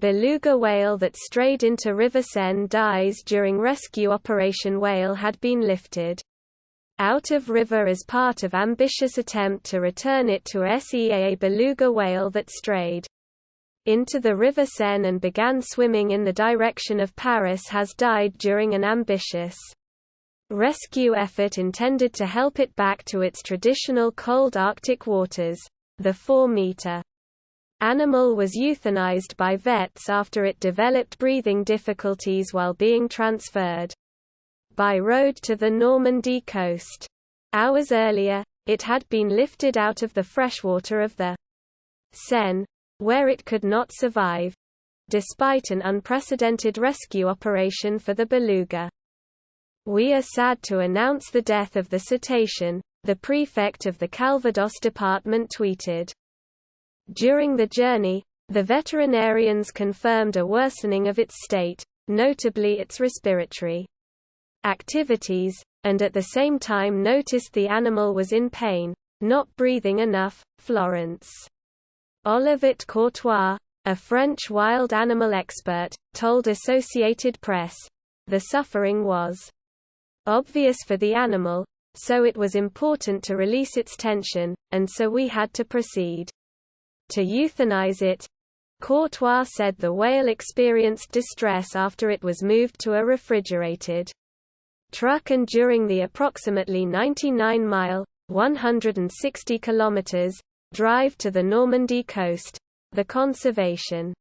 Beluga whale that strayed into River Seine dies during rescue operation. Whale had been lifted out of river as part of ambitious attempt to return it to a beluga whale that strayed into the River Seine and began swimming in the direction of Paris has died during an ambitious rescue effort intended to help it back to its traditional cold Arctic waters. The 4-metre animal was euthanized by vets after it developed breathing difficulties while being transferred by road to the Normandy coast. Hours earlier, it had been lifted out of the freshwater of the Seine, where it could not survive, despite an unprecedented rescue operation for the beluga. "We are sad to announce the death of the cetacean," the prefect of the Calvados department tweeted. During the journey, the veterinarians confirmed a worsening of its state, notably its respiratory activities, and at the same time noticed the animal was in pain, not breathing enough. Florence Olivet Courtois, a French wild animal expert, told Associated Press, "The suffering was obvious for the animal, so it was important to release its tension, and so we had to proceed to euthanize it." Courtois said the whale experienced distress after it was moved to a refrigerated truck and during the approximately 99-mile (160 kilometers) drive to the Normandy coast. The conservation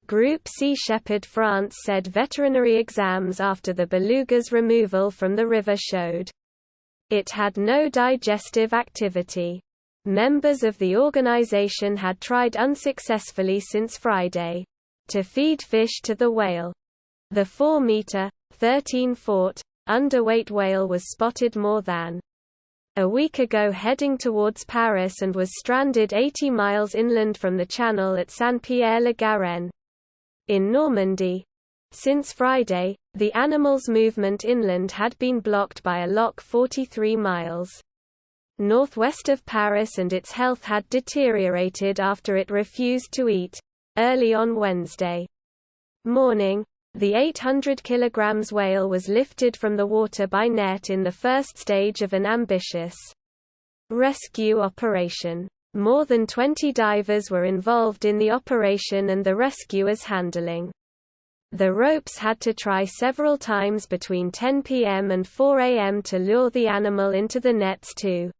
group Sea Shepherd France said veterinary exams after the beluga's removal from the river showed it had no digestive activity. Members of the organization had tried unsuccessfully since Friday to feed fish to the whale. The 4-metre, 13-foot, underweight whale was spotted more than a week ago heading towards Paris and was stranded 80 miles inland from the channel at Saint-Pierre-le-Garenne. In Normandy, since Friday, the animal's movement inland had been blocked by a lock 43 miles northwest of Paris, and its health had deteriorated after it refused to eat. Early on Wednesday morning, the 800 kg whale was lifted from the water by net in the first stage of an ambitious rescue operation. More than 20 divers were involved in the operation and the rescuers handling the ropes had to try several times between 10 p.m. and 4 a.m. to lure the animal into the nets to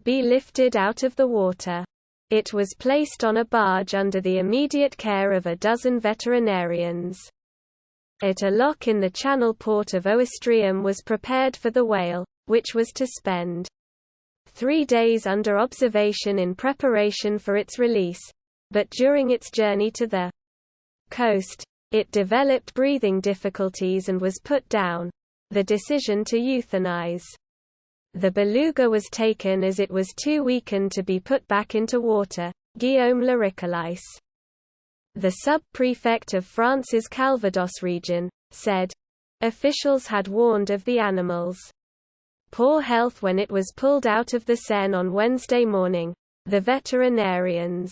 be lifted out of the water. It was placed on a barge under the immediate care of a dozen veterinarians. At a lock in the channel port of Ouistreham was prepared for the whale, which was to spend 3 days under observation in preparation for its release, but during its journey to the coast, it developed breathing difficulties and was put down. The decision to euthanize the beluga was taken as it was too weakened to be put back into water. Guillaume Laricolis, the sub-prefect of France's Calvados region, said, "Officials had warned of the animal's poor health when it was pulled out of the Seine on Wednesday morning. The veterinarians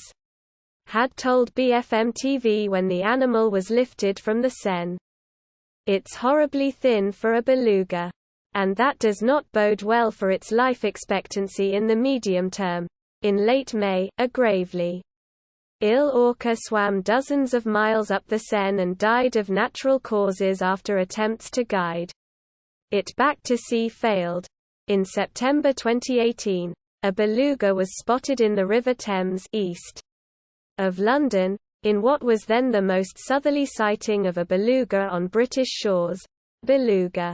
had told BFM TV when the animal was lifted from the Seine. It's horribly thin for a beluga, and that does not bode well for its life expectancy in the medium term." In late May, a gravely ill orca swam dozens of miles up the Seine and died of natural causes after attempts to guide it back to sea failed. In September 2018, a beluga was spotted in the River Thames east of London, in what was then the most southerly sighting of a beluga on British shores. Beluga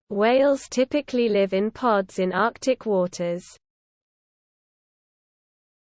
whales typically live in pods in Arctic waters.